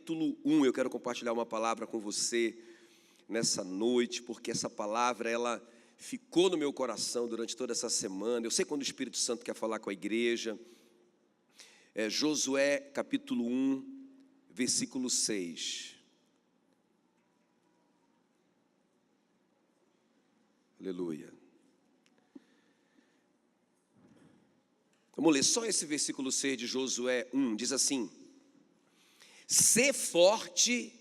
capítulo 1. Eu quero compartilhar uma palavra com você nessa noite, porque essa palavra, ela ficou no meu coração durante toda essa semana. Eu sei quando o Espírito Santo quer falar com a igreja. Josué, capítulo 1, versículo 6. Aleluia. Vamos ler só esse versículo 6 de Josué 1, diz assim: Sê forte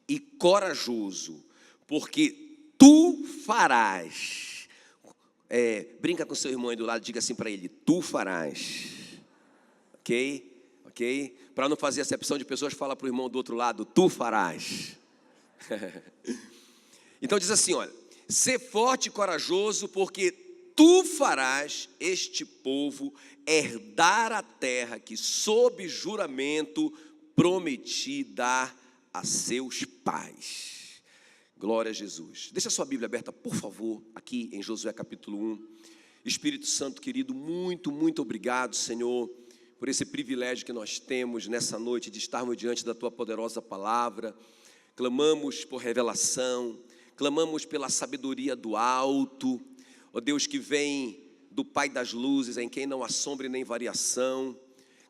e corajoso, porque tu farás. Brinca com seu irmão aí do lado, diga assim para ele: tu farás. Ok? Para não fazer acepção de pessoas, fala para o irmão do outro lado: tu farás. Então diz assim, olha: Sê forte e corajoso, porque tu farás este povo herdar a terra que sob juramento prometi dar a seus pais. Glória a Jesus. Deixa a sua Bíblia aberta, por favor, aqui em Josué capítulo 1. Espírito Santo querido, muito, muito obrigado, Senhor, por esse privilégio que nós temos nessa noite de estarmos diante da tua poderosa palavra. Clamamos por revelação, clamamos pela sabedoria do alto, ó Deus, que vem do Pai das luzes, em quem não há sombra e nem variação.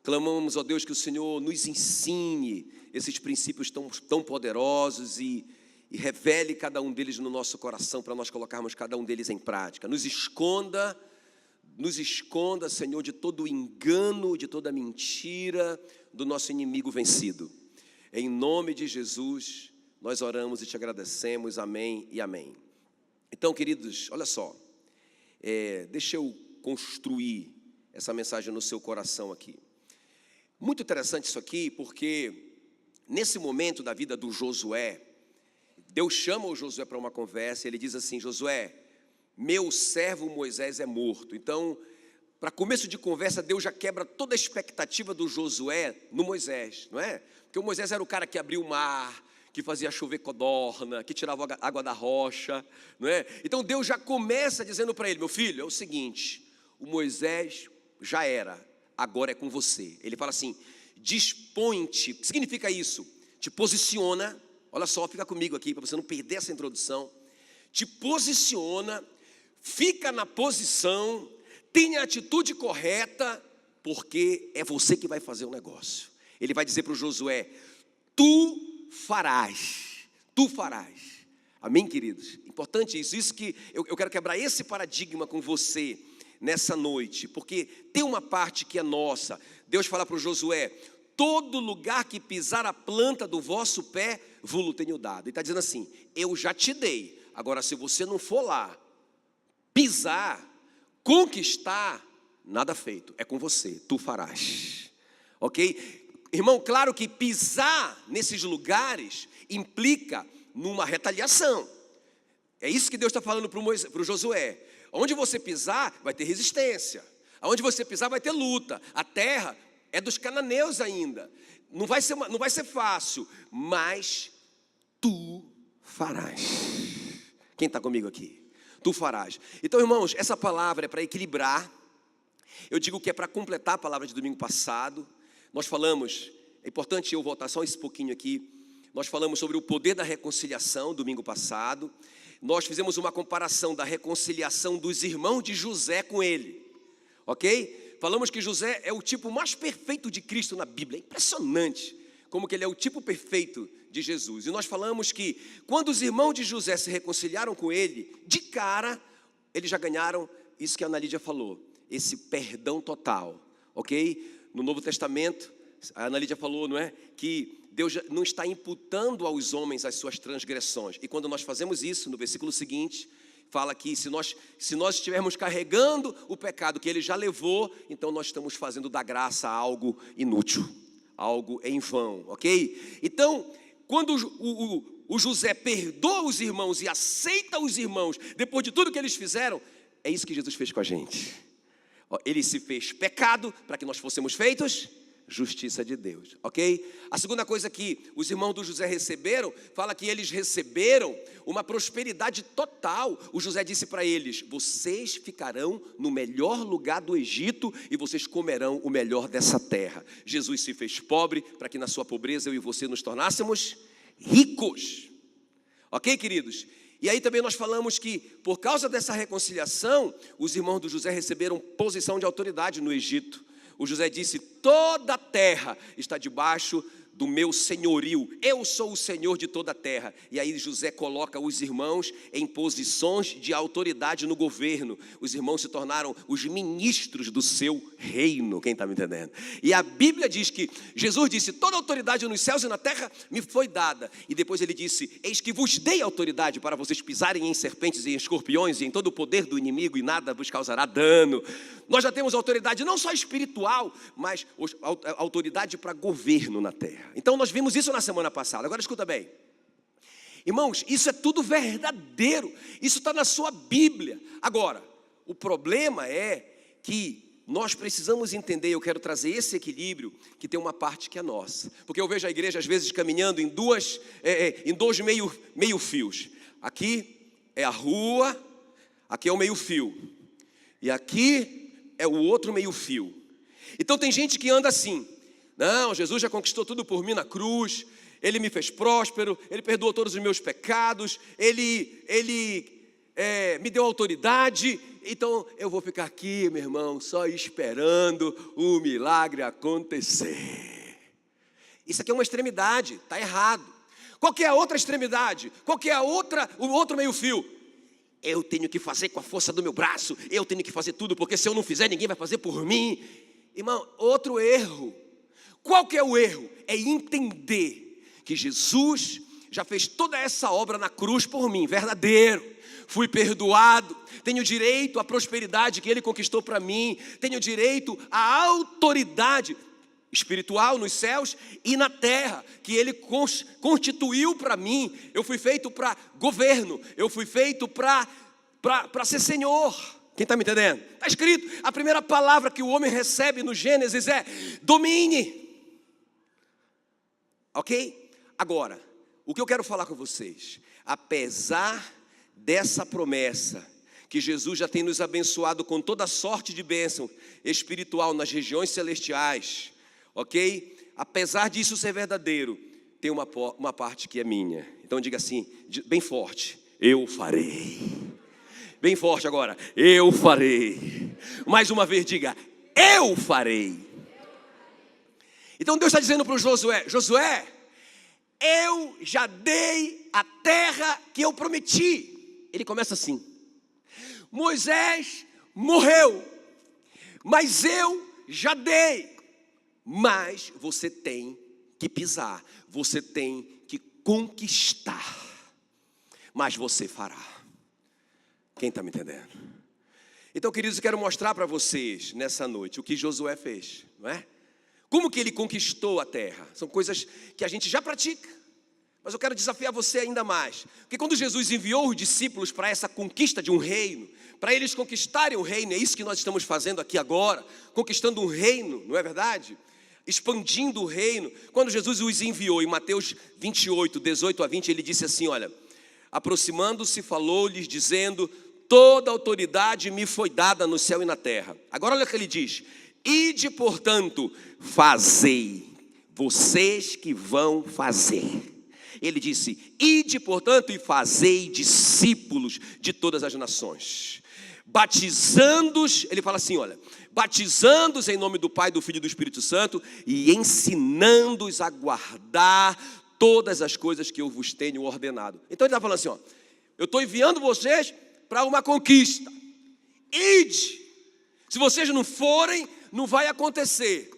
Clamamos, ó Deus, que o Senhor nos ensine esses princípios tão poderosos e revele cada um deles no nosso coração, para nós colocarmos cada um deles em prática. Nos esconda, Senhor, de todo o engano, de toda a mentira do nosso inimigo vencido. Em nome de Jesus, nós oramos e te agradecemos. Amém e amém. Então, queridos, olha só. Deixa eu construir essa mensagem no seu coração aqui. Muito interessante isso aqui, porque nesse momento da vida do Josué, Deus chama o Josué para uma conversa, e ele diz assim: Josué, meu servo Moisés é morto. Então, para começo de conversa, Deus já quebra toda a expectativa do Josué no Moisés, não é? Porque o Moisés era o cara que abriu o mar, que fazia chover codorna, que tirava água da rocha, não é? Então Deus já começa dizendo para ele: meu filho, é o seguinte, o Moisés já era, agora é com você. Ele fala assim: dispõe-te. O que significa isso? Te posiciona. Olha só, fica comigo aqui para você não perder essa introdução. Te posiciona, fica na posição, tenha a atitude correta, porque é você que vai fazer o negócio. Ele vai dizer para o Josué: tu farás. Amém, queridos? Importante isso que eu quero quebrar esse paradigma com você nessa noite, porque tem uma parte que é nossa. Deus fala para o Josué: todo lugar que pisar a planta do vosso pé, vos tenho dado. Ele está dizendo assim: eu já te dei, agora se você não for lá, pisar, conquistar, nada feito, é com você, tu farás. Ok? Irmão, claro que pisar nesses lugares implica numa retaliação. É isso que Deus está falando para o Josué. Onde você pisar, vai ter resistência. Onde você pisar, vai ter luta. A terra é dos cananeus ainda. Não vai ser fácil, mas tu farás. Quem está comigo aqui? Tu farás. Então, irmãos, essa palavra é para equilibrar. Eu digo que é para completar a palavra de domingo passado. Nós falamos, é importante eu voltar só esse pouquinho aqui. Nós falamos sobre o poder da reconciliação domingo passado. Nós fizemos uma comparação da reconciliação dos irmãos de José com ele. Ok? Falamos que José é o tipo mais perfeito de Cristo na Bíblia. É impressionante como que ele é o tipo perfeito de Jesus. E nós falamos que quando os irmãos de José se reconciliaram com ele, de cara, eles já ganharam isso que a Ana Lídia falou, esse perdão total. Ok? No Novo Testamento, a Ana Lídia falou, não é? Que Deus não está imputando aos homens as suas transgressões. E quando nós fazemos isso, no versículo seguinte, fala que se nós estivermos carregando o pecado que ele já levou, então nós estamos fazendo da graça algo inútil, algo em vão, ok? Então, quando o José perdoa os irmãos e aceita os irmãos, depois de tudo que eles fizeram, é isso que Jesus fez com a gente. Ele se fez pecado para que nós fôssemos feitos justiça de Deus, ok? A segunda coisa que os irmãos do José receberam, fala que eles receberam uma prosperidade total. O José disse para eles: vocês ficarão no melhor lugar do Egito e vocês comerão o melhor dessa terra. Jesus se fez pobre para que na sua pobreza eu e você nos tornássemos ricos, ok, queridos? E aí também nós falamos que por causa dessa reconciliação, os irmãos do José receberam posição de autoridade no Egito. O José disse: toda a terra está debaixo do meu senhorio, eu sou o senhor de toda a terra. E aí José coloca os irmãos em posições de autoridade no governo. Os irmãos se tornaram os ministros do seu reino, quem está me entendendo? E a Bíblia diz que Jesus disse: toda autoridade nos céus e na terra me foi dada. E depois ele disse: eis que vos dei autoridade para vocês pisarem em serpentes e em escorpiões e em todo o poder do inimigo, e nada vos causará dano. Nós já temos autoridade não só espiritual, mas autoridade para governo na terra. Então nós vimos isso na semana passada. Agora escuta bem, irmãos, isso é tudo verdadeiro, isso está na sua Bíblia. Agora, o problema é que nós precisamos entender, eu quero trazer esse equilíbrio, que tem uma parte que é nossa. Porque eu vejo a igreja às vezes caminhando em dois meio fios. Aqui é a rua, aqui é o meio fio, e aqui é o outro meio fio. Então tem gente que anda assim: não, Jesus já conquistou tudo por mim na cruz, Ele me fez próspero, Ele perdoou todos os meus pecados, Ele me deu autoridade, então eu vou ficar aqui, meu irmão, só esperando o milagre acontecer. Isso aqui é uma extremidade, está errado. Qual que é a outra extremidade? Qual que é o outro meio fio? Eu tenho que fazer com a força do meu braço, eu tenho que fazer tudo, porque se eu não fizer, ninguém vai fazer por mim. Irmão, outro erro. Qual que é o erro? É entender que Jesus já fez toda essa obra na cruz por mim, verdadeiro. Fui perdoado, tenho direito à prosperidade que Ele conquistou para mim, tenho direito à autoridade espiritual nos céus e na terra, que Ele constituiu para mim. Eu fui feito para governo, eu fui feito para ser Senhor. Quem está me entendendo? Está escrito, a primeira palavra que o homem recebe no Gênesis é: domine. Ok? Agora, o que eu quero falar com vocês, apesar dessa promessa, que Jesus já tem nos abençoado com toda sorte de bênção espiritual nas regiões celestiais, ok? Apesar disso ser verdadeiro, tem uma parte que é minha. Então diga assim, bem forte: eu farei. Bem forte agora: eu farei. Mais uma vez diga: eu farei. Então Deus está dizendo para o Josué: Josué, eu já dei a terra que eu prometi. Ele começa assim: Moisés morreu, mas eu já dei. Mas você tem que pisar, você tem que conquistar, mas você fará. Quem está me entendendo? Então, queridos, eu quero mostrar para vocês nessa noite o que Josué fez, não é? Como que ele conquistou a terra? São coisas que a gente já pratica, mas eu quero desafiar você ainda mais. Porque quando Jesus enviou os discípulos para essa conquista de um reino, para eles conquistarem o reino, é isso que nós estamos fazendo aqui agora, conquistando um reino, não é verdade? Expandindo o reino. Quando Jesus os enviou em Mateus 28, 18 a 20, ele disse assim, olha: aproximando-se, falou-lhes dizendo: toda autoridade me foi dada no céu e na terra. Agora olha o que ele diz: ide, portanto, fazei, vocês que vão fazer. Ele disse: ide, portanto, e fazei discípulos de todas as nações, batizando-os, ele fala assim, olha, batizando-os em nome do Pai, do Filho e do Espírito Santo, e ensinando-os a guardar todas as coisas que eu vos tenho ordenado. Então ele está falando assim, ó, eu estou enviando vocês para uma conquista. Ide. Se vocês não forem, não vai acontecer.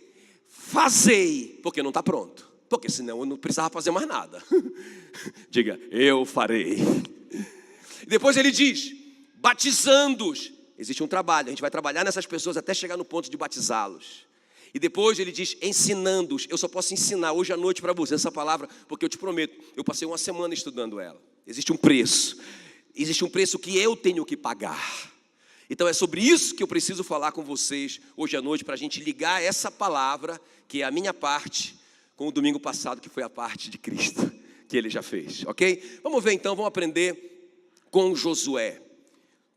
Fazei, porque não está pronto. Porque senão eu não precisava fazer mais nada. Diga: eu farei. Depois ele diz: batizando-os. Existe um trabalho, a gente vai trabalhar nessas pessoas até chegar no ponto de batizá-los. E depois ele diz: ensinando-os. Eu só posso ensinar hoje à noite para você essa palavra, porque eu te prometo, eu passei uma semana estudando ela. Existe um preço que eu tenho que pagar. Então é sobre isso que eu preciso falar com vocês hoje à noite, para a gente ligar essa palavra, que é a minha parte, com o domingo passado, que foi a parte de Cristo, que Ele já fez, ok? Vamos ver então, vamos aprender com Josué.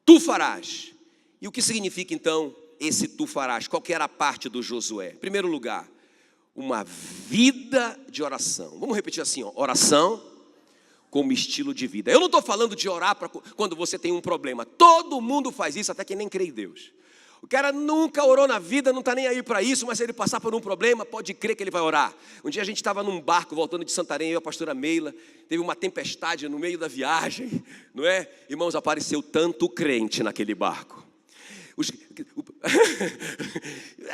Tu farás. E o que significa então esse tu farás? Qual que era a parte do Josué? Em primeiro lugar, uma vida de oração. Vamos repetir assim, ó, oração como estilo de vida. Eu não estou falando de orar para quando você tem um problema. Todo mundo faz isso, até quem nem crê em Deus. O cara nunca orou na vida, não está nem aí para isso, mas se ele passar por um problema, pode crer que ele vai orar. Um dia a gente estava num barco voltando de Santarém, eu e a pastora Meila, teve uma tempestade no meio da viagem, não é? Irmãos, apareceu tanto crente naquele barco.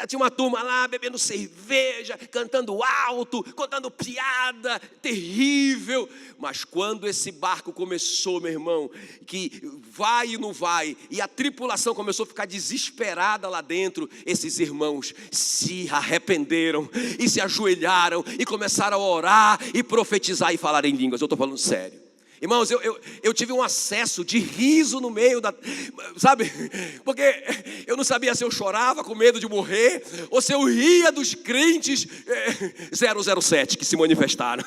Tinha uma turma lá bebendo cerveja, cantando alto, contando piada, terrível. Mas quando esse barco começou, meu irmão, que vai e não vai, e a tripulação começou a ficar desesperada lá dentro, esses irmãos se arrependeram e se ajoelharam e começaram a orar e profetizar e falar em línguas. Eu estou falando sério. Irmãos, eu tive um acesso de riso no meio da... Sabe? Porque eu não sabia se eu chorava com medo de morrer ou se eu ria dos crentes 007 que se manifestaram.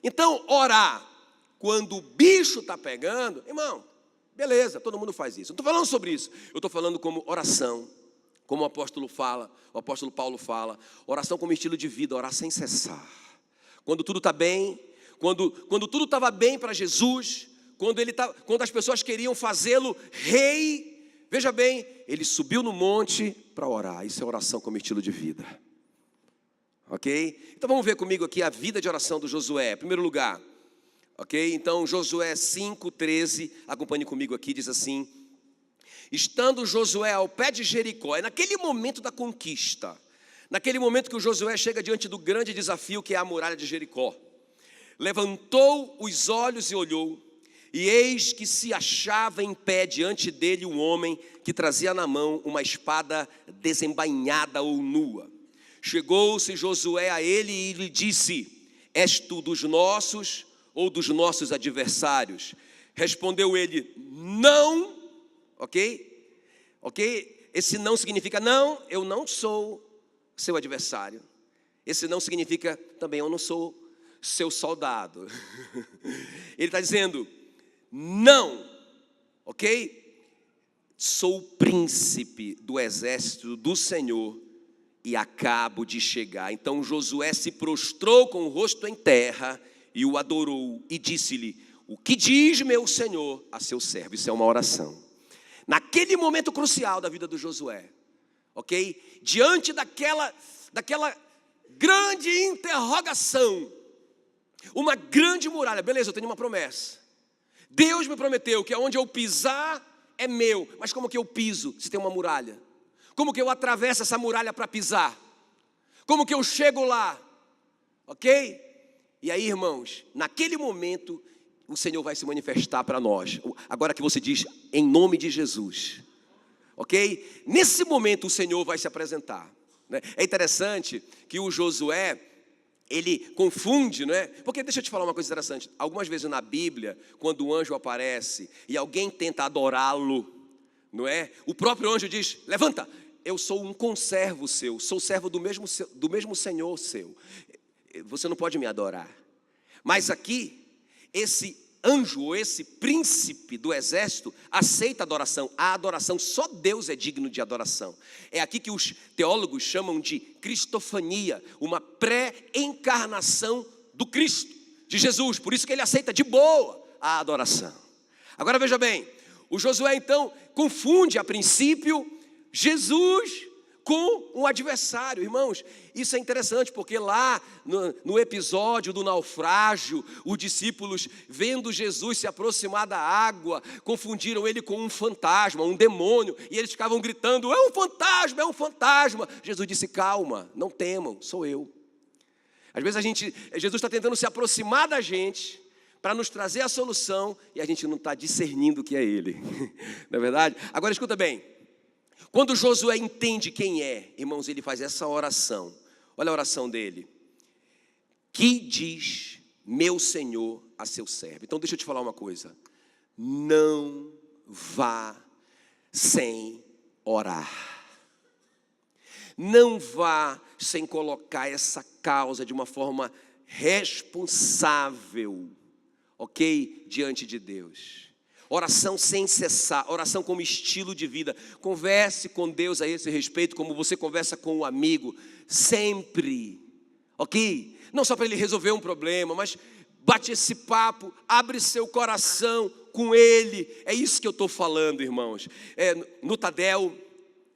Então, orar quando o bicho está pegando, irmão, beleza, todo mundo faz isso. Não estou falando sobre isso. Eu estou falando como oração, como o apóstolo Paulo fala. Oração como estilo de vida, orar sem cessar. Quando tudo está bem... Quando tudo estava bem para Jesus, quando as pessoas queriam fazê-lo rei, veja bem, ele subiu no monte para orar. Isso é oração como estilo de vida. Ok? Então vamos ver comigo aqui a vida de oração do Josué. Em primeiro lugar, ok? Então Josué 5:13, acompanhe comigo aqui, diz assim: estando Josué ao pé de Jericó, é naquele momento da conquista, naquele momento que o Josué chega diante do grande desafio que é a muralha de Jericó. Levantou os olhos e olhou, e eis que se achava em pé diante dele um homem que trazia na mão uma espada desembainhada ou nua. Chegou-se Josué a ele e lhe disse: és tu dos nossos ou dos nossos adversários? Respondeu ele: não, ok? Esse não significa não, eu não sou seu adversário. Esse não significa também eu não sou seu soldado. Ele está dizendo: não, ok? Sou o príncipe do exército do Senhor e acabo de chegar. Então Josué se prostrou com o rosto em terra e o adorou e disse-lhe: o que diz meu Senhor a seu servo? Isso é uma oração. Naquele momento crucial da vida do Josué, ok? Diante daquela grande interrogação, uma grande muralha. Beleza, eu tenho uma promessa. Deus me prometeu que aonde eu pisar é meu. Mas como que eu piso se tem uma muralha? Como que eu atravesso essa muralha para pisar? Como que eu chego lá? Ok? E aí, irmãos, naquele momento o Senhor vai se manifestar para nós. Agora que você diz em nome de Jesus, ok? Nesse momento o Senhor vai se apresentar, né? É interessante que o Josué, ele confunde, não é? Porque deixa eu te falar uma coisa interessante. Algumas vezes na Bíblia, quando o anjo aparece e alguém tenta adorá-lo, não é? O próprio anjo diz: levanta, eu sou um conservo seu, sou servo do mesmo Senhor seu. Você não pode me adorar. Mas aqui, esse anjo ou esse príncipe do exército aceita adoração. A adoração, só Deus é digno de adoração. É aqui que os teólogos chamam de cristofania, uma pré-encarnação do Cristo, de Jesus. Por isso que ele aceita de boa a adoração. Agora veja bem, o Josué então confunde a princípio Jesus com um adversário. Irmãos, isso é interessante, porque lá no episódio do naufrágio, os discípulos, vendo Jesus se aproximar da água, confundiram ele com um fantasma, um demônio, e eles ficavam gritando: é um fantasma, é um fantasma. Jesus disse: calma, não temam, sou eu. Às vezes Jesus está tentando se aproximar da gente para nos trazer a solução, e a gente não está discernindo que é ele. Não é verdade? Agora escuta bem. Quando Josué entende quem é, irmãos, ele faz essa oração. Olha a oração dele: que diz meu Senhor a seu servo? Então deixa eu te falar uma coisa: não vá sem orar. Não vá sem colocar essa causa de uma forma responsável, ok? Diante de Deus. Oração sem cessar, oração como estilo de vida. Converse com Deus a esse respeito, como você conversa com um amigo, sempre, ok? Não só para ele resolver um problema, mas bate esse papo, abre seu coração com ele. É isso que eu estou falando, irmãos. No Tadel,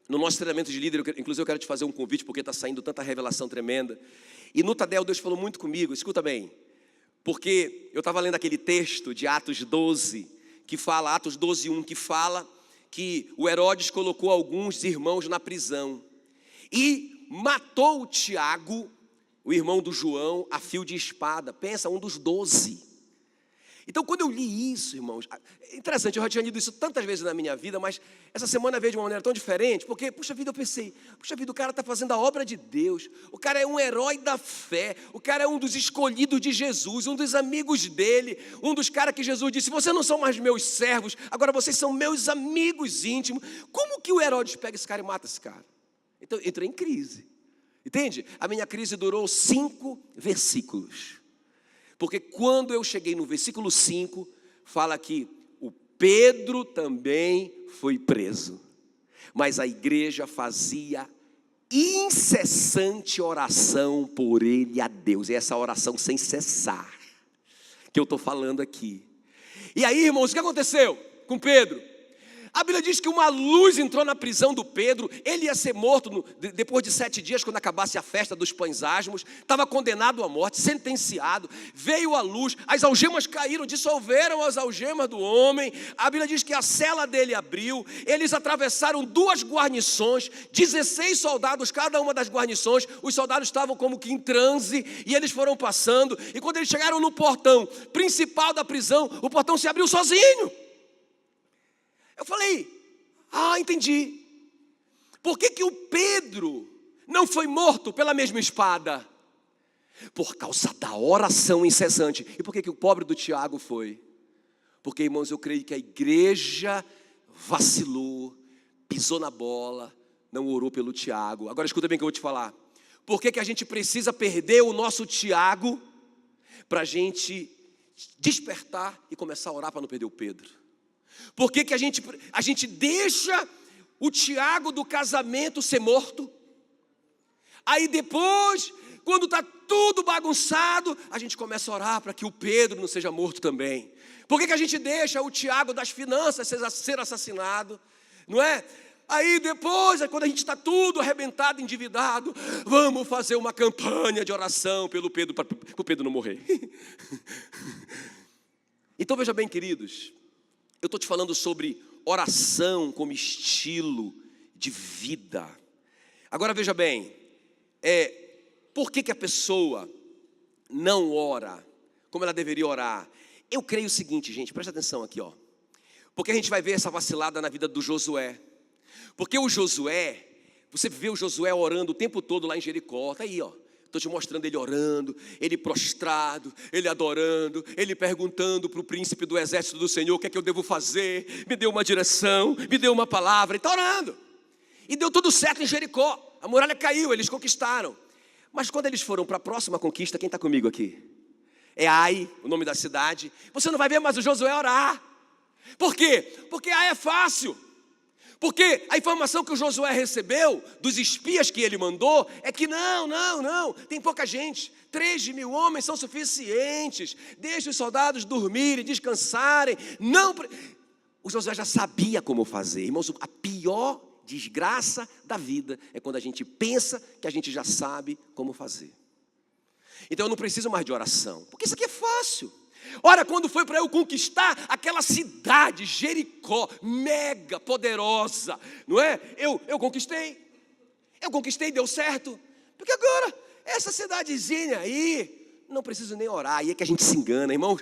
no nosso treinamento de líder, inclusive eu quero te fazer um convite, porque está saindo tanta revelação tremenda. E no Tadel Deus falou muito comigo, escuta bem, porque eu estava lendo aquele texto de Atos 12, que fala, Atos 12:1, que fala que o Herodes colocou alguns irmãos na prisão e matou o Tiago, o irmão do João, a fio de espada. Pensa, um dos 12. Então, quando eu li isso, irmãos, é interessante, eu já tinha lido isso tantas vezes na minha vida, mas essa semana veio de uma maneira tão diferente, porque, puxa vida, eu pensei, puxa vida, o cara está fazendo a obra de Deus, o cara é um herói da fé, o cara é um dos escolhidos de Jesus, um dos amigos dele, um dos caras que Jesus disse, vocês não são mais meus servos, agora vocês são meus amigos íntimos. Como que o Herodes pega esse cara e mata esse cara? Então, eu entrei em crise, entende? A minha crise durou 5 versículos. Porque quando eu cheguei no versículo 5, fala que o Pedro também foi preso. Mas a igreja fazia incessante oração por ele a Deus. E essa oração sem cessar, que eu estou falando aqui. E aí, irmãos, o que aconteceu com Pedro? A Bíblia diz que uma luz entrou na prisão do Pedro. Ele ia ser morto depois de 7 dias, quando acabasse a festa dos pães asmos. Estava condenado à morte, sentenciado. Veio a luz, as algemas caíram, dissolveram as algemas do homem. A Bíblia diz que a cela dele abriu. Eles atravessaram 2 guarnições, 16 soldados, cada uma das guarnições. Os soldados estavam como que em transe, e eles foram passando. E quando eles chegaram no portão principal da prisão, o portão se abriu sozinho. Eu falei, entendi. Por que o Pedro não foi morto pela mesma espada? Por causa da oração incessante. E por que o pobre do Tiago foi? Porque, irmãos, eu creio que a igreja vacilou, pisou na bola, não orou pelo Tiago. Agora escuta bem o que eu vou te falar. Por que a gente precisa perder o nosso Tiago para a gente despertar e começar a orar para não perder o Pedro? Por que a gente deixa o Tiago do casamento ser morto? Aí depois, quando está tudo bagunçado, a gente começa a orar para que o Pedro não seja morto também. Por que a gente deixa o Tiago das finanças ser assassinado? Não é? Aí depois, quando a gente está tudo arrebentado, endividado, vamos fazer uma campanha de oração pelo Pedro, para o Pedro não morrer. Então veja bem, queridos, eu estou te falando sobre oração como estilo de vida. Agora veja bem, por que a pessoa não ora como ela deveria orar? Eu creio o seguinte, gente, presta atenção aqui, ó. Porque a gente vai ver essa vacilada na vida do Josué. Porque o Josué, você vê o Josué orando o tempo todo lá em Jericó, está aí, ó. Estou te mostrando ele orando, ele prostrado, ele adorando, ele perguntando para o príncipe do exército do Senhor, o que é que eu devo fazer? Me dê uma direção, me dê uma palavra. Ele está orando. E deu tudo certo em Jericó. A muralha caiu, eles conquistaram. Mas quando eles foram para a próxima conquista, quem está comigo aqui? É Ai, o nome da cidade. Você não vai ver mais o Josué orar. Por quê? Porque Ai é fácil. Porque a informação que o Josué recebeu dos espias que ele mandou é que não, tem pouca gente, 3.000 homens são suficientes, deixa os soldados dormirem, descansarem. Não, o Josué já sabia como fazer. Irmãos, a pior desgraça da vida é quando a gente pensa que a gente já sabe como fazer. Então eu não preciso mais de oração, porque isso aqui é fácil. Ora, quando foi para eu conquistar aquela cidade, Jericó, mega poderosa, não é? Eu conquistei, deu certo. Porque agora, essa cidadezinha aí, não preciso nem orar. Aí é que a gente se engana, irmãos.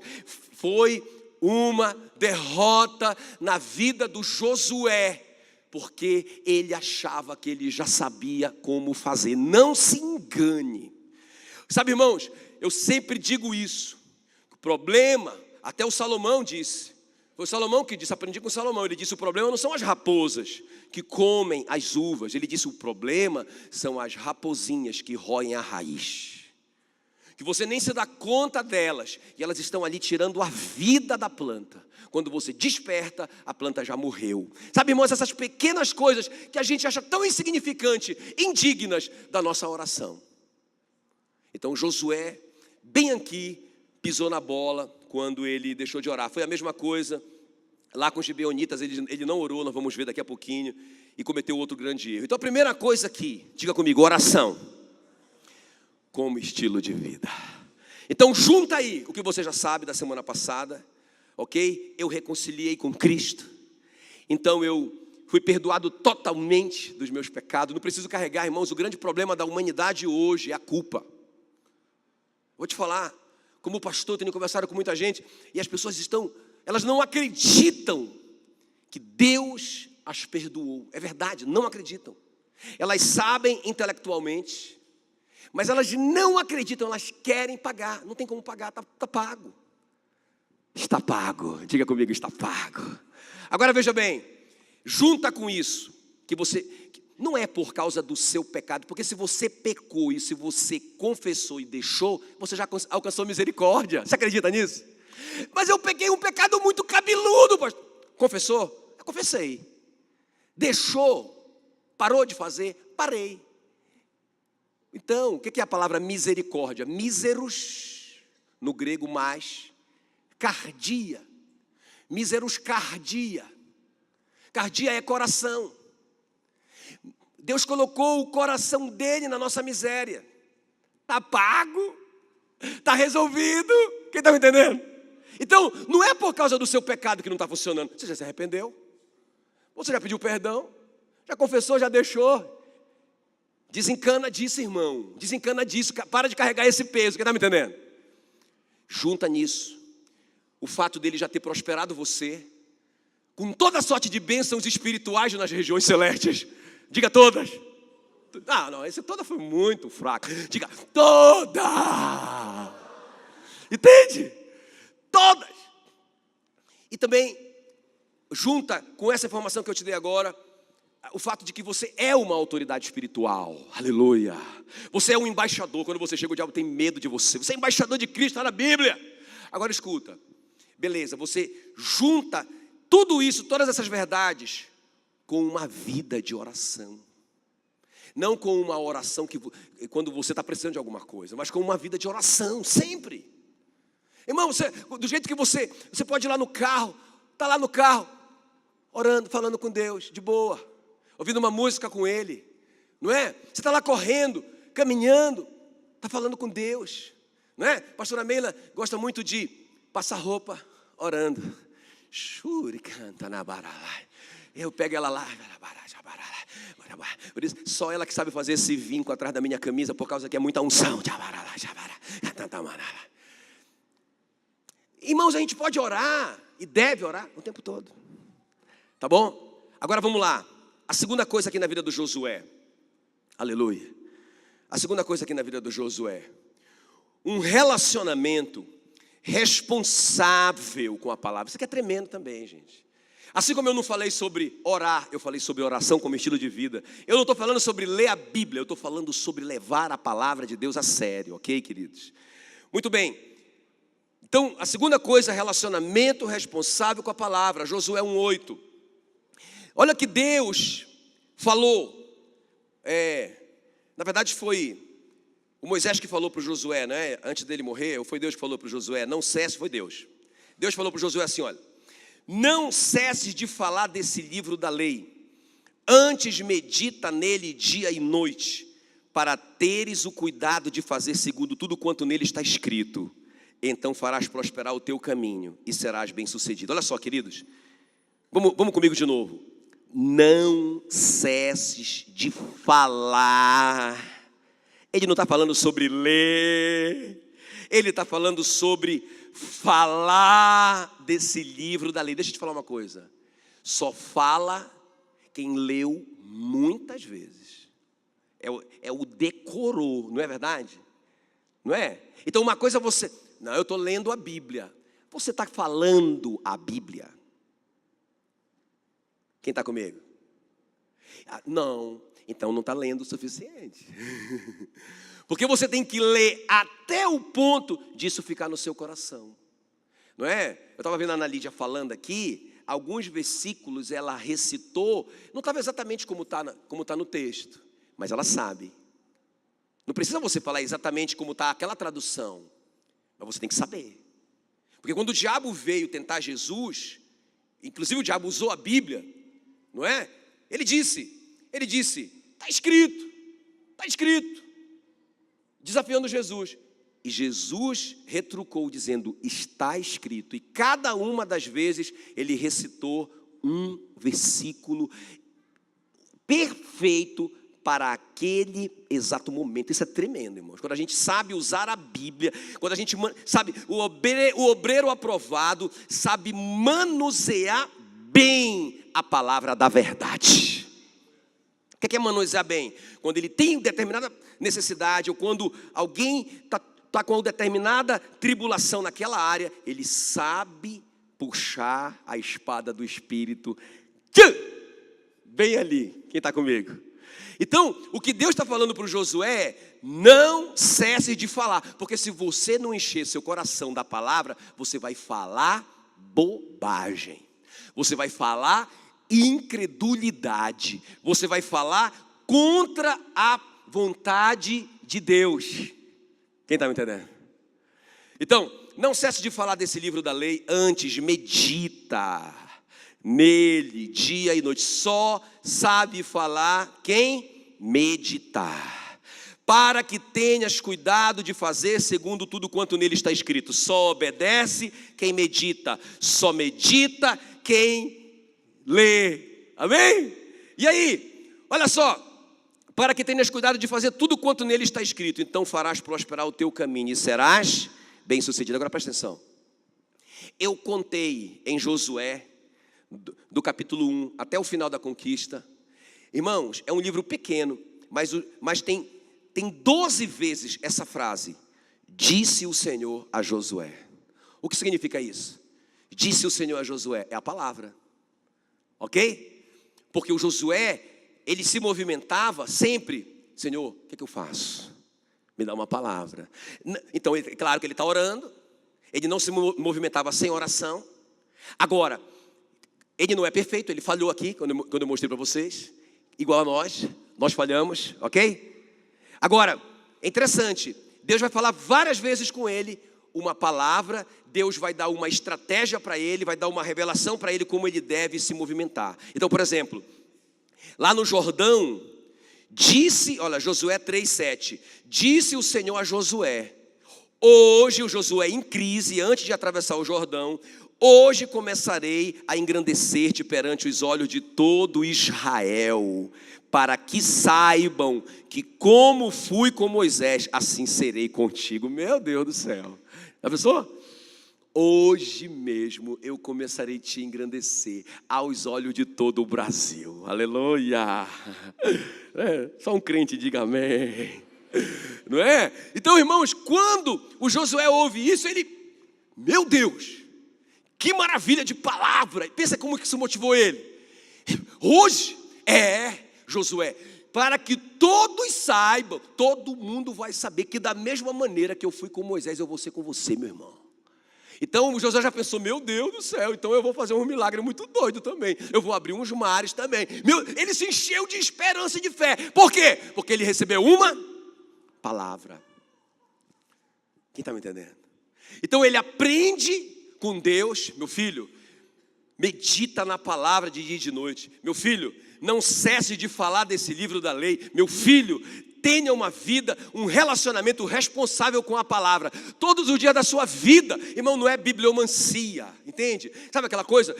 Foi uma derrota na vida do Josué, porque ele achava que ele já sabia como fazer. Não se engane. Sabe, irmãos, eu sempre digo isso. O problema, até o Salomão disse, Foi Salomão que disse, aprendi com Salomão. Ele disse, o problema não são as raposas que comem as uvas. Ele disse, o problema são as raposinhas que roem a raiz. Que você nem se dá conta delas. E elas estão ali tirando a vida da planta. Quando você desperta, a planta já morreu. Sabe, irmãos, essas pequenas coisas que a gente acha tão insignificante, indignas da nossa oração. Então Josué, bem aqui, pisou na bola quando ele deixou de orar. Foi a mesma coisa lá com os gibeonitas, ele não orou, nós vamos ver daqui a pouquinho, e cometeu outro grande erro. Então a primeira coisa aqui, diga comigo, oração como estilo de vida. Então junta aí o que você já sabe da semana passada, ok? Eu reconciliei com Cristo, então eu fui perdoado totalmente dos meus pecados. Não preciso carregar, irmãos, o grande problema da humanidade hoje é a culpa. Vou te falar, como pastor, tenho conversado com muita gente, e as pessoas elas não acreditam que Deus as perdoou. É verdade, não acreditam. Elas sabem intelectualmente, mas elas não acreditam, elas querem pagar. Não tem como pagar, está pago. Está pago, diga comigo, está pago. Agora veja bem, junta com isso, que não é por causa do seu pecado, porque se você pecou e se você confessou e deixou, você já alcançou misericórdia. Você acredita nisso? Mas eu pequei um pecado muito cabeludo, pastor. Confessou? Eu confessei. Deixou? Parou de fazer? Parei. Então, o que é a palavra misericórdia? Míseros, no grego mais, cardia. Míseros cardia. Cardia é coração. Deus colocou o coração dele na nossa miséria. Está pago, está resolvido. Quem está me entendendo? Então, não é por causa do seu pecado que não está funcionando. Você já se arrependeu? Você já pediu perdão? Já confessou, já deixou? Desencana disso, irmão. Desencana disso. Para de carregar esse peso. Quem está me entendendo? Junta nisso o fato dele já ter prosperado você com toda a sorte de bênçãos espirituais nas regiões celestes. Diga todas. Não, esse toda foi muito fraco. Diga toda. Entende? Todas. E também junta com essa informação que eu te dei agora o fato de que você é uma autoridade espiritual. Aleluia. Você é um embaixador. Quando você chega, o diabo tem medo de você. Você é embaixador de Cristo, está na Bíblia. Agora escuta. Beleza, você junta tudo isso, todas essas verdades, com uma vida de oração. Não com uma oração que quando você está precisando de alguma coisa, mas com uma vida de oração, sempre. Irmão, do jeito que você pode ir lá no carro, está lá no carro, orando, falando com Deus, de boa, ouvindo uma música com Ele, não é? Você está lá correndo, caminhando, está falando com Deus, não é? Pastora Meila gosta muito de passar roupa, orando. Shuri canta na baralá. Eu pego ela lá, por isso, só ela que sabe fazer esse vinco atrás da minha camisa, por causa que é muita unção. Irmãos, a gente pode orar e deve orar o tempo todo, tá bom? Agora vamos lá, a segunda coisa aqui na vida do Josué, aleluia. A segunda coisa aqui na vida do Josué, um relacionamento responsável com a palavra. Isso aqui é tremendo também, gente. Assim como eu não falei sobre orar, eu falei sobre oração como estilo de vida. Eu não estou falando sobre ler a Bíblia, eu estou falando sobre levar a palavra de Deus a sério, ok, queridos? Muito bem. Então, a segunda coisa, relacionamento responsável com a palavra. Josué 1:8. Olha que Deus falou. Na verdade foi o Moisés que falou para o Josué, né? Antes dele morrer, ou foi Deus que falou para o Josué? Não cesse, foi Deus. Deus falou para o Josué assim, olha. Não cesses de falar desse livro da lei, antes medita nele dia e noite, para teres o cuidado de fazer segundo tudo quanto nele está escrito. Então farás prosperar o teu caminho e serás bem-sucedido. Olha só, queridos, vamos comigo de novo. Não cesses de falar. Ele não está falando sobre ler, ele está falando sobre falar desse livro da lei. Deixa eu te falar uma coisa. Só fala quem leu muitas vezes. É o decorou, não é verdade? Não é? Então uma coisa não, eu estou lendo a Bíblia. Você está falando a Bíblia? Quem está comigo? Não, então não está lendo o suficiente. Porque você tem que ler até o ponto disso ficar no seu coração. Não é? Eu estava vendo a Ana Lídia falando aqui, alguns versículos ela recitou, não estava exatamente como está no texto, mas ela sabe. Não precisa você falar exatamente como está aquela tradução, mas você tem que saber. Porque quando o diabo veio tentar Jesus, inclusive o diabo usou a Bíblia, não é? Ele disse, está escrito, desafiando Jesus. E Jesus retrucou dizendo, está escrito. E cada uma das vezes ele recitou um versículo perfeito para aquele exato momento. Isso é tremendo, irmãos. Quando a gente sabe usar a Bíblia, quando a gente sabe, o obreiro aprovado sabe manusear bem a palavra da verdade. O que é manusear bem? Quando ele tem determinada necessidade, ou quando alguém está com determinada tribulação naquela área, ele sabe puxar a espada do Espírito, bem ali. Quem está comigo? Então, o que Deus está falando para o Josué é, não cesse de falar, porque se você não encher seu coração da palavra, você vai falar bobagem, você vai falar incredulidade, você vai falar contra a vontade de Deus. Quem está me entendendo? Então, não cesse de falar desse livro da lei, antes medita nele dia e noite. Só sabe falar quem meditar, para que tenhas cuidado de fazer segundo tudo quanto nele está escrito. Só obedece quem medita, só medita quem lê. Amém? E aí, olha só, para que tenhas cuidado de fazer tudo quanto nele está escrito, então farás prosperar o teu caminho e serás bem-sucedido. Agora presta atenção. Eu contei em Josué, do capítulo 1 até o final da conquista. Irmãos, é um livro pequeno, mas tem 12 vezes essa frase: disse o Senhor a Josué. O que significa isso? Disse o Senhor a Josué, é a palavra, ok? Porque o Josué, ele se movimentava sempre: Senhor, o que eu faço? Me dá uma palavra. Então, é claro que ele está orando, ele não se movimentava sem oração. Agora, ele não é perfeito, ele falhou aqui, quando eu mostrei para vocês, igual a nós falhamos, ok? Agora, é interessante, Deus vai falar várias vezes com ele uma palavra, Deus vai dar uma estratégia para ele, vai dar uma revelação para ele como ele deve se movimentar. Então, por exemplo, lá no Jordão, olha, Josué 3:7, disse o Senhor a Josué, hoje o Josué em crise, antes de atravessar o Jordão, hoje começarei a engrandecer-te perante os olhos de todo Israel, para que saibam que como fui com Moisés, assim serei contigo. Meu Deus do céu. Já pensou? Hoje mesmo eu começarei a te engrandecer aos olhos de todo o Brasil. Aleluia. Só um crente diga amém. Não é? Então, irmãos, quando o Josué ouve isso, ele, meu Deus, que maravilha de palavra. Pensa como que isso motivou ele. Hoje, Josué, para que todos saibam, todo mundo vai saber que da mesma maneira que eu fui com Moisés, eu vou ser com você, meu irmão. Então o Josué já pensou, meu Deus do céu, então eu vou fazer um milagre muito doido também. Eu vou abrir uns mares também. Ele se encheu de esperança e de fé. Por quê? Porque ele recebeu uma palavra. Quem está me entendendo? Então ele aprende com Deus, meu filho, medita na palavra de dia e de noite. Meu filho, não cesse de falar desse livro da lei. Meu filho, tenha uma vida, um relacionamento responsável com a palavra. Todos os dias da sua vida, irmão, não é bibliomancia, entende? Sabe aquela coisa?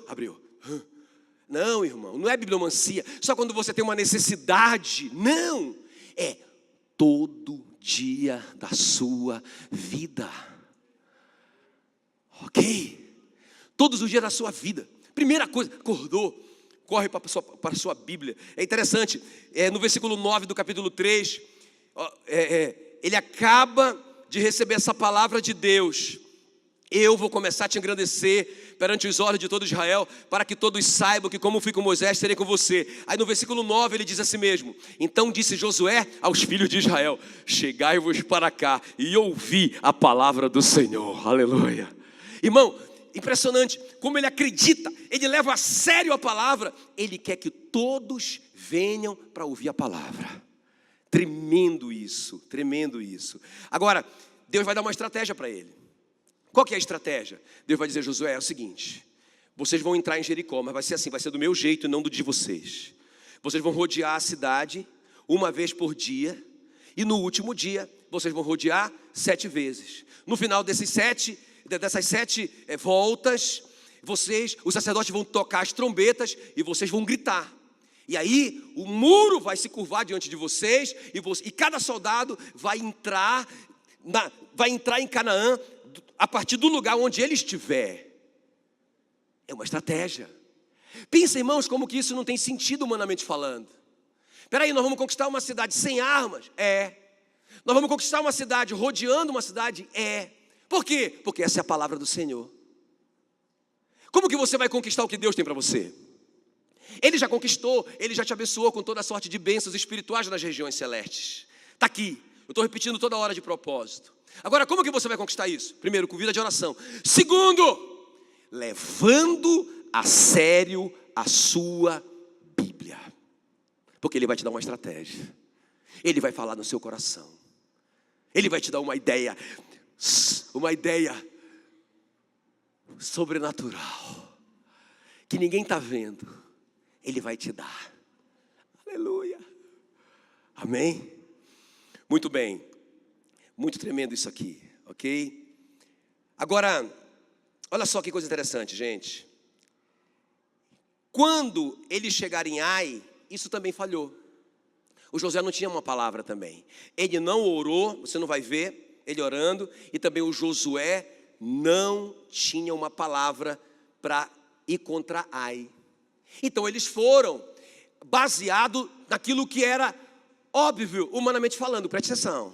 Abriu. Não, irmão, não é bibliomancia. Só quando você tem uma necessidade. Não, é todo dia da sua vida. Ok? Todos os dias da sua vida. Primeira coisa, acordou, corre para a sua Bíblia. É interessante, no versículo 9 do capítulo 3, ele acaba de receber essa palavra de Deus. eu vou começar a te engrandecer perante os olhos de todo Israel, para que todos saibam que como fui com Moisés, serei com você. Aí no versículo 9 ele diz assim mesmo: então disse Josué aos filhos de Israel: chegai-vos para cá e ouvi a palavra do Senhor. Aleluia. Irmão, impressionante como ele acredita, ele leva a sério a palavra, ele quer que todos venham para ouvir a palavra. Tremendo isso, tremendo isso. Agora, Deus vai dar uma estratégia para ele. Qual que é a estratégia? Deus vai dizer: Josué, é o seguinte, vocês vão entrar em Jericó, mas vai ser assim, vai ser do meu jeito e não do de vocês. Vocês vão rodear a cidade uma vez por dia, e no último dia, vocês vão rodear 7 vezes. No final dessas sete voltas, os sacerdotes vão tocar as trombetas e vocês vão gritar. E aí o muro vai se curvar diante de vocês, e cada soldado vai entrar em Canaã a partir do lugar onde ele estiver. É uma estratégia. Pensa, irmãos, como que isso não tem sentido humanamente falando. Espera aí, nós vamos conquistar uma cidade sem armas? Nós vamos conquistar uma cidade rodeando uma cidade? Por quê? Porque essa é a palavra do Senhor. Como que você vai conquistar o que Deus tem para você? Ele já conquistou, Ele já te abençoou com toda a sorte de bênçãos espirituais nas regiões celestes. Está aqui, eu estou repetindo toda hora de propósito. Agora, como que você vai conquistar isso? Primeiro, com vida de oração. Segundo, levando a sério a sua Bíblia. Porque Ele vai te dar uma estratégia. Ele vai falar no seu coração. Ele vai te dar uma ideia sobrenatural, que ninguém está vendo. Ele vai te dar. Aleluia. Amém? Muito bem. Muito tremendo isso aqui, ok? Agora, olha só que coisa interessante, gente. Quando eles chegarem em Ai, isso também falhou. O Josué não tinha uma palavra também. Ele não orou, você não vai ver ele orando. E também o Josué não tinha uma palavra para ir contra Ai. Então eles foram baseado naquilo que era óbvio, humanamente falando. Preste atenção.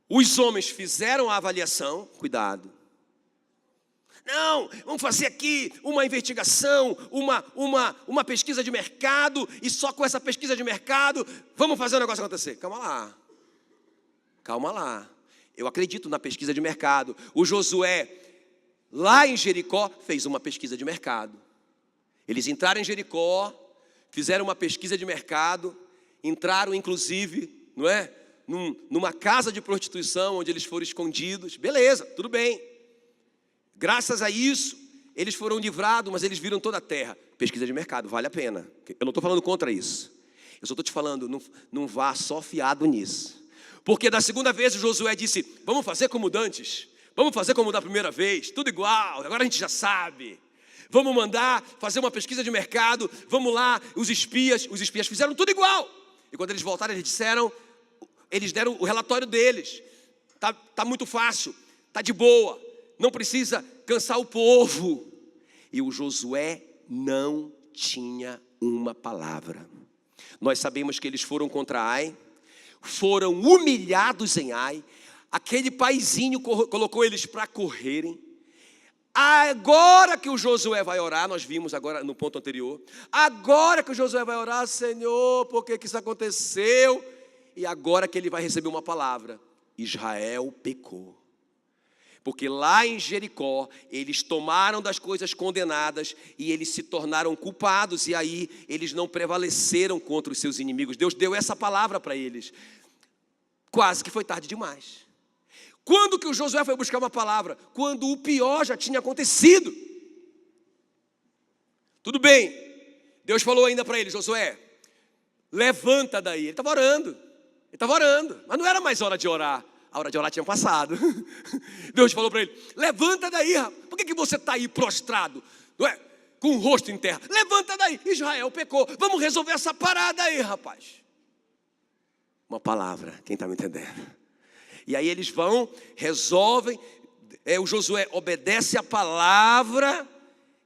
Os homens fizeram a avaliação, cuidado. Não, vamos fazer aqui uma investigação, uma pesquisa de mercado, e só com essa pesquisa de mercado vamos fazer o negócio acontecer. Calma lá. Eu acredito na pesquisa de mercado. O Josué, lá em Jericó, fez uma pesquisa de mercado. Eles entraram em Jericó, fizeram uma pesquisa de mercado, entraram inclusive, não é? Numa casa de prostituição, onde eles foram escondidos. Beleza, tudo bem. Graças a isso, eles foram livrados, mas eles viram toda a terra. Pesquisa de mercado, vale a pena. Eu não estou falando contra isso. Eu só estou te falando, não vá só fiado nisso. Porque da segunda vez o Josué disse: vamos fazer como dantes. Vamos fazer como da primeira vez, tudo igual, agora a gente já sabe. Vamos mandar fazer uma pesquisa de mercado, vamos lá, os espias fizeram tudo igual. E quando eles voltaram, eles deram o relatório deles. Tá muito fácil, tá de boa, não precisa cansar o povo. E o Josué não tinha uma palavra. Nós sabemos que eles foram contra Ai, foram humilhados em Ai. Aquele paizinho colocou eles para correrem. Agora que o Josué vai orar, nós vimos agora no ponto anterior, agora que o Josué vai orar: Senhor, por que isso aconteceu? E agora que ele vai receber uma palavra: Israel pecou. Porque lá em Jericó, eles tomaram das coisas condenadas e eles se tornaram culpados, e aí eles não prevaleceram contra os seus inimigos. Deus deu essa palavra para eles. Quase que foi tarde demais. Quando que o Josué foi buscar uma palavra? Quando o pior já tinha acontecido. Tudo bem, Deus falou ainda para ele: Josué, levanta daí. Ele estava orando, mas não era mais hora de orar. A hora de orar tinha passado. Deus falou para ele: levanta daí, rapaz. Por que você está aí prostrado, não é? Com o rosto em terra? Levanta daí, Israel pecou. Vamos resolver essa parada aí, rapaz. Uma palavra, quem está me entendendo? E aí eles vão, resolvem, o Josué obedece a palavra.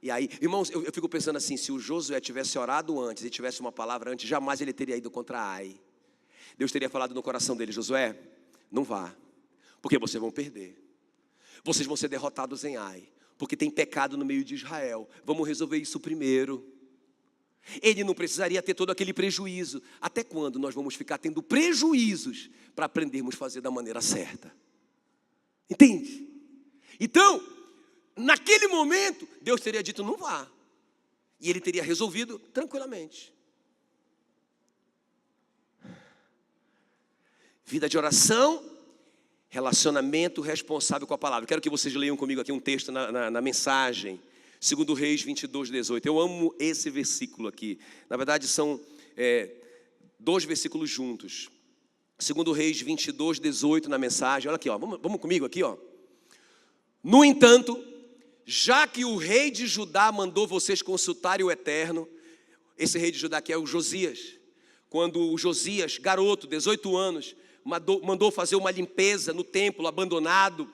E aí, irmãos, eu fico pensando assim: se o Josué tivesse orado antes e tivesse uma palavra antes, jamais ele teria ido contra Ai. Deus teria falado no coração dele: Josué, não vá, porque vocês vão perder. Vocês vão ser derrotados em Ai, porque tem pecado no meio de Israel. Vamos resolver isso primeiro. Ele não precisaria ter todo aquele prejuízo. Até quando nós vamos ficar tendo prejuízos para aprendermos a fazer da maneira certa? Entende? Então, naquele momento, Deus teria dito, não vá. E ele teria resolvido tranquilamente. Vida de oração, relacionamento responsável com a palavra. Quero que vocês leiam comigo aqui um texto na mensagem. 2 Reis 22, 18. Eu amo esse versículo aqui. Na verdade, são 2 versículos juntos. 2 Reis 22, 18 na mensagem. Olha aqui, ó. Vamos comigo aqui, ó. No entanto, já que o rei de Judá mandou vocês consultarem o Eterno, esse rei de Judá que é o Josias, quando o Josias, garoto, 18 anos, mandou fazer uma limpeza no templo abandonado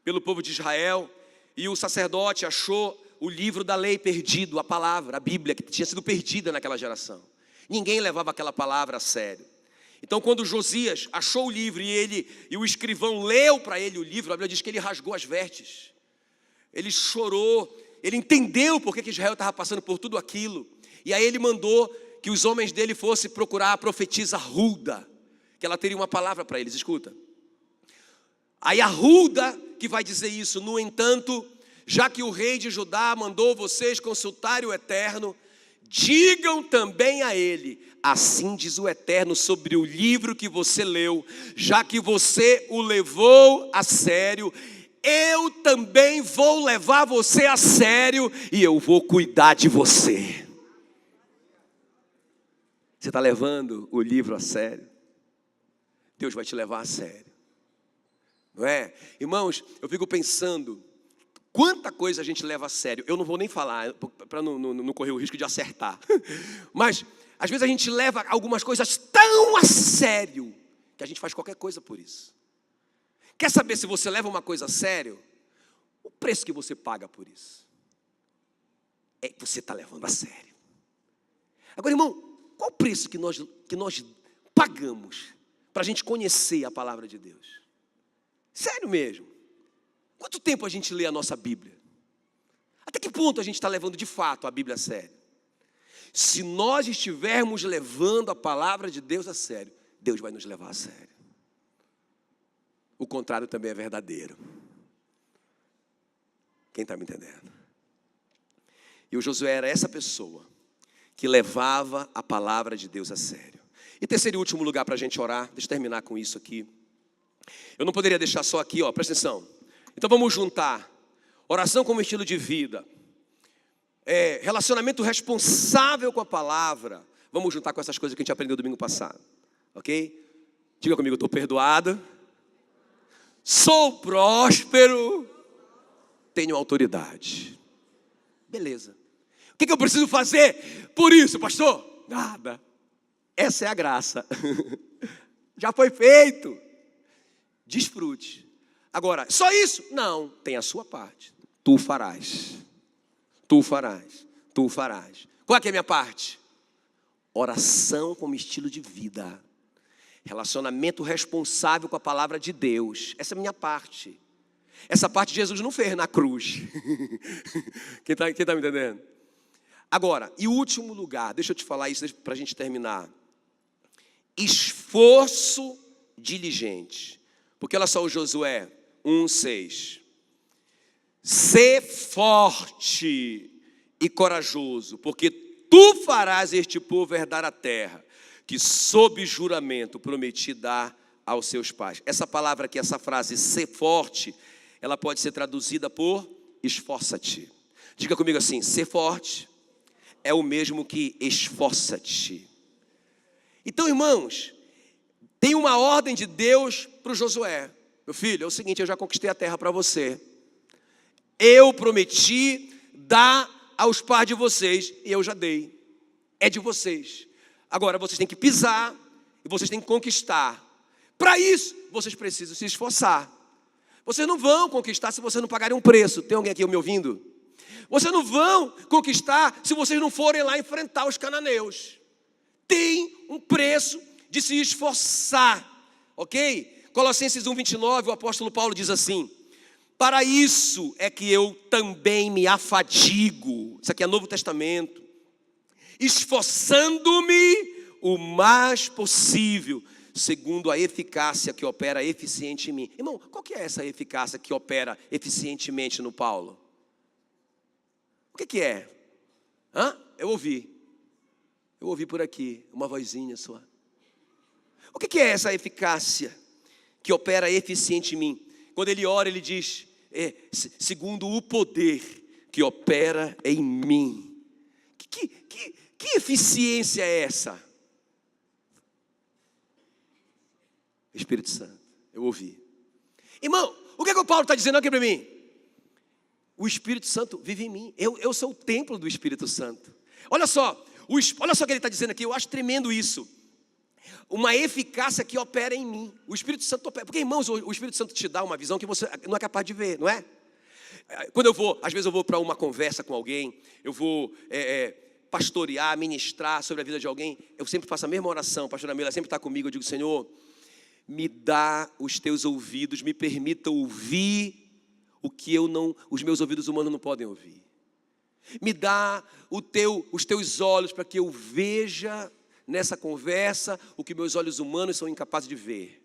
pelo povo de Israel, e o sacerdote achou o livro da lei perdido, a palavra, a Bíblia, que tinha sido perdida naquela geração. Ninguém levava aquela palavra a sério. Então, quando Josias achou o livro e o escrivão leu para ele o livro, a Bíblia diz que ele rasgou as vestes. Ele chorou, ele entendeu por que Israel estava passando por tudo aquilo. E aí ele mandou que os homens dele fossem procurar a profetisa Hulda, que ela teria uma palavra para eles, escuta. Aí a Hulda que vai dizer isso, no entanto, já que o rei de Judá mandou vocês consultarem o Eterno, digam também a ele, assim diz o Eterno sobre o livro que você leu, já que você o levou a sério, eu também vou levar você a sério e eu vou cuidar de você. Você está levando o livro a sério? Deus vai te levar a sério. Não é? Irmãos, eu fico pensando, quanta coisa a gente leva a sério. Eu não vou nem falar, para não correr o risco de acertar. Mas, às vezes a gente leva algumas coisas tão a sério, que a gente faz qualquer coisa por isso. Quer saber se você leva uma coisa a sério? O preço que você paga por isso. É que você está levando a sério. Agora, irmão, qual o preço que nós pagamos para a gente conhecer a palavra de Deus? Sério mesmo. Quanto tempo a gente lê a nossa Bíblia? Até que ponto a gente está levando de fato a Bíblia a sério? Se nós estivermos levando a palavra de Deus a sério, Deus vai nos levar a sério. O contrário também é verdadeiro. Quem está me entendendo? E o Josué era essa pessoa que levava a palavra de Deus a sério. E terceiro e último lugar para a gente orar, deixa eu terminar com isso aqui. Eu não poderia deixar só aqui, ó, presta atenção. Então vamos juntar oração como estilo de vida, relacionamento responsável com a palavra. Vamos juntar com essas coisas que a gente aprendeu domingo passado, ok? Diga comigo, eu estou perdoado, sou próspero, tenho autoridade. Beleza. O que eu preciso fazer por isso, pastor? Nada. Essa é a graça. Já foi feito. Desfrute. Agora, só isso? Não, tem a sua parte. Tu farás. Tu farás. Tu farás. Qual é que é a minha parte? Oração como estilo de vida. Relacionamento responsável com a palavra de Deus. Essa é a minha parte. Essa parte Jesus não fez na cruz. Quem tá me entendendo? Agora, e o último lugar, deixa eu te falar isso para a gente terminar. Esforço diligente. Porque olha só o Josué 1:6. Sê forte e corajoso, porque tu farás este povo herdar a terra, que sob juramento prometi dar aos seus pais. Essa palavra aqui, essa frase, ser forte, ela pode ser traduzida por esforça-te. Diga comigo assim, ser forte é o mesmo que esforça-te. Então, irmãos, tem uma ordem de Deus para o Josué. Meu filho, é o seguinte, eu já conquistei a terra para você. Eu prometi dar aos pais de vocês e eu já dei. É de vocês. Agora, vocês têm que pisar e vocês têm que conquistar. Para isso, vocês precisam se esforçar. Vocês não vão conquistar se vocês não pagarem um preço. Tem alguém aqui me ouvindo? Vocês não vão conquistar se vocês não forem lá enfrentar os cananeus. Tem um preço de se esforçar, ok? Colossenses 1:29, o apóstolo Paulo diz assim: Para isso é que eu também me afadigo. Isso aqui é Novo Testamento. Esforçando-me o mais possível, segundo a eficácia que opera eficiente em mim. Irmão, qual que é essa eficácia que opera eficientemente no Paulo? O que é? Eu ouvi por aqui, uma vozinha sua. O que é essa eficácia que opera eficiente em mim? Quando ele ora, ele diz, segundo o poder que opera em mim. Que eficiência é essa? Espírito Santo, eu ouvi. Irmão, o que o Paulo está dizendo aqui para mim? O Espírito Santo vive em mim. Eu sou o templo do Espírito Santo. Olha só o que ele está dizendo aqui. Eu acho tremendo isso. Uma eficácia que opera em mim. O Espírito Santo opera. Porque, irmãos, o Espírito Santo te dá uma visão que você não é capaz de ver, não é? Quando às vezes eu vou para uma conversa com alguém, eu vou pastorear, ministrar sobre a vida de alguém, eu sempre faço a mesma oração. A pastora Mila sempre está comigo. Eu digo, Senhor, me dá os teus ouvidos, me permita ouvir o que os meus ouvidos humanos não podem ouvir. Me dá os teus olhos para que eu veja nessa conversa o que meus olhos humanos são incapazes de ver.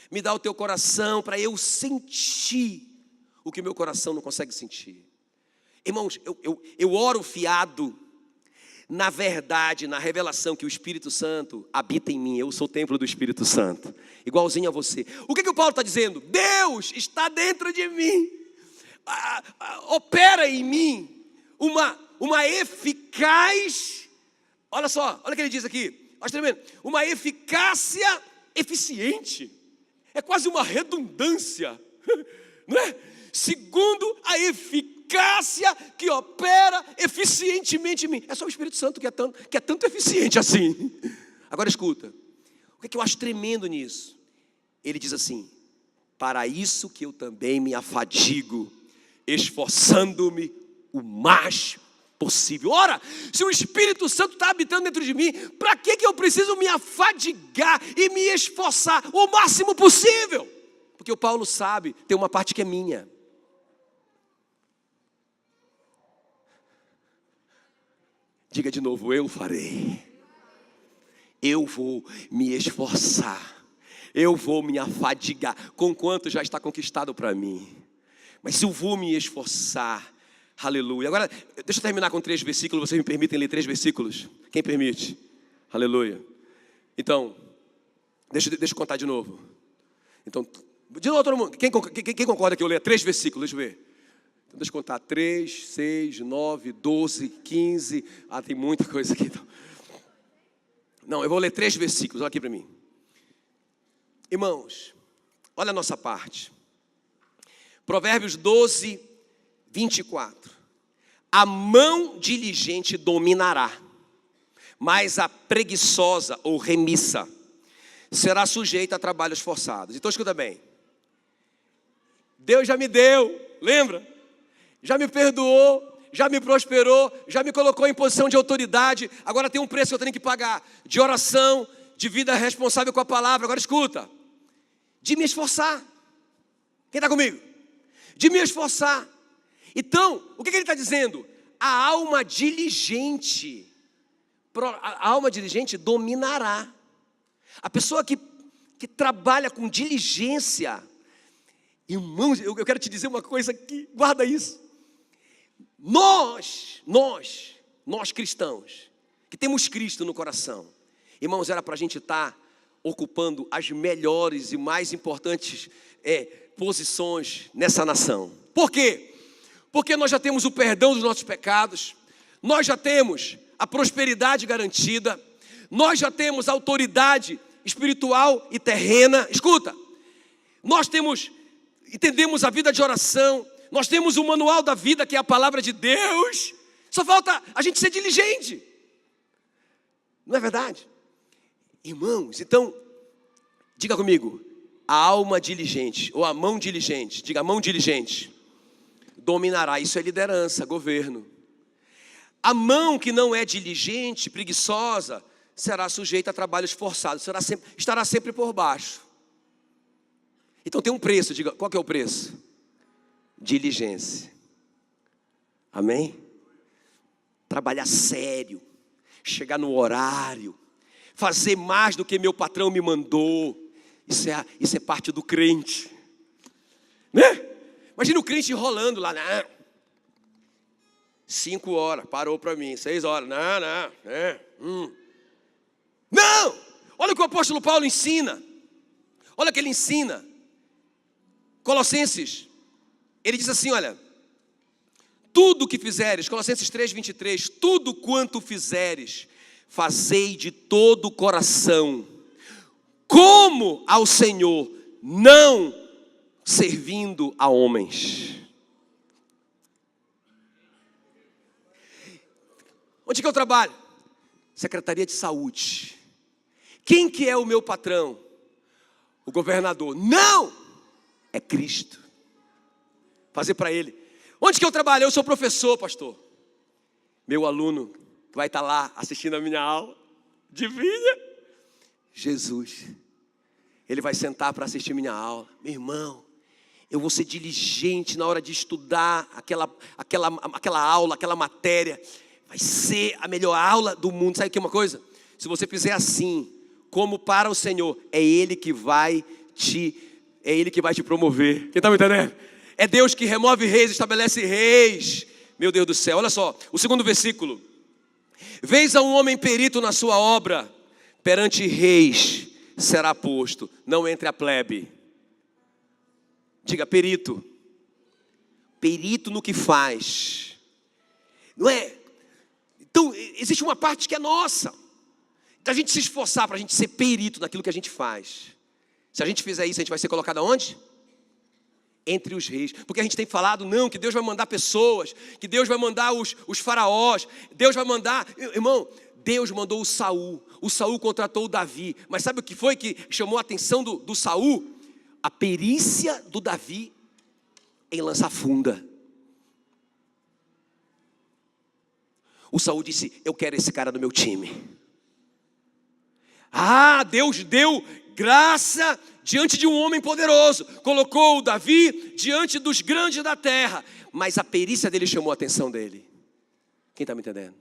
Me dá o teu coração para eu sentir o que meu coração não consegue sentir. Irmãos, eu oro fiado na verdade, na revelação que o Espírito Santo habita em mim. Eu sou o templo do Espírito Santo, igualzinho a você. O que o Paulo está dizendo? Deus está dentro de mim, opera em mim uma eficaz, olha só, olha o que ele diz aqui, acho tremendo, uma eficácia eficiente, é quase uma redundância, não é? Segundo a eficácia que opera eficientemente em mim. É só o Espírito Santo que é tanto eficiente assim. Agora escuta, o que eu acho tremendo nisso? Ele diz assim, para isso que eu também me afadigo, esforçando-me o mais possível. Ora, se o Espírito Santo está habitando dentro de mim, para que eu preciso me afadigar e me esforçar o máximo possível? Porque o Paulo sabe, tem uma parte que é minha. Diga de novo, eu farei. Eu vou me esforçar. Eu vou me afadigar, com quanto já está conquistado para mim. Mas se eu vou me esforçar, aleluia. Agora, deixa eu terminar com 3 versículos. Vocês me permitem ler 3 versículos? Quem permite? Aleluia. Então, deixa eu contar de novo. Então, de novo todo mundo. Quem concorda que eu leia 3 versículos? Deixa eu ver. Então, deixa eu contar. 3, 6, 9, 12, 15. Tem muita coisa aqui. Então. Não, eu vou ler 3 versículos. Olha aqui para mim. Irmãos, olha a nossa parte. Provérbios 12, 24. A mão diligente dominará, mas a preguiçosa ou remissa será sujeita a trabalhos forçados. Então escuta bem. Deus já me deu, lembra? Já me perdoou, já me prosperou, já me colocou em posição de autoridade. Agora tem um preço que eu tenho que pagar, de oração, de vida responsável com a palavra. Agora escuta, de me esforçar. Quem está comigo? De me esforçar. Então, o que ele está dizendo? A alma diligente dominará. A pessoa que trabalha com diligência. Irmãos, eu quero te dizer uma coisa aqui, guarda isso. Nós cristãos, que temos Cristo no coração, irmãos, era para a gente estar ocupando as melhores e mais importantes posições nessa nação. Por quê? Porque nós já temos o perdão dos nossos pecados, nós já temos a prosperidade garantida, nós já temos a autoridade espiritual e terrena. Escuta, nós entendemos a vida de oração, nós temos o manual da vida, que é a palavra de Deus. Só falta a gente ser diligente. Não é verdade? Irmãos, então, diga comigo, a alma diligente, ou a mão diligente, diga a mão diligente, dominará. Isso é liderança, governo. A mão que não é diligente, preguiçosa, será sujeita a trabalhos forçados, estará sempre por baixo. Então tem um preço, diga, qual que é o preço? diligência. Amém? Trabalhar sério, chegar no horário, fazer mais do que meu patrão me mandou. Isso é parte do crente, né? Imagina o crente enrolando lá, não. 5 horas, parou para mim, 6 horas, não, olha o que o apóstolo Paulo ensina, olha o que ele ensina, Colossenses, ele diz assim, olha, tudo que fizeres, Colossenses 3:23, tudo quanto fizeres, fazei de todo o coração, como ao Senhor, não servindo a homens. Onde que eu trabalho? Secretaria de Saúde. Quem que é o meu patrão? O governador. Não! É Cristo. Fazer para ele. Onde que eu trabalho? Eu sou professor, pastor. Meu aluno que vai estar lá assistindo a minha aula. Adivinha? Jesus. Ele vai sentar para assistir minha aula. Meu irmão, eu vou ser diligente na hora de estudar aquela aula, aquela matéria. Vai ser a melhor aula do mundo. Sabe o que é uma coisa? Se você fizer assim, como para o Senhor, é Ele que vai te promover. Quem está me entendendo? É Deus que remove reis, estabelece reis. Meu Deus do céu, olha só, o segundo versículo. Vês a um homem perito na sua obra, perante reis será posto, não entre a plebe. Diga, perito. Perito no que faz. Não é? Então, existe uma parte que é nossa. Então, a gente se esforçar para a gente ser perito naquilo que a gente faz. Se a gente fizer isso, a gente vai ser colocado aonde? Entre os reis. Porque a gente tem falado, não, que Deus vai mandar pessoas, que Deus vai mandar os faraós, Deus vai mandar... Irmão, Deus mandou o Saul contratou o Davi. Mas sabe o que foi que chamou a atenção do Saul? A perícia do Davi em lança funda. O Saul disse, eu quero esse cara no meu time. Deus deu graça diante de um homem poderoso. Colocou o Davi diante dos grandes da terra. Mas a perícia dele chamou a atenção dele. Quem está me entendendo?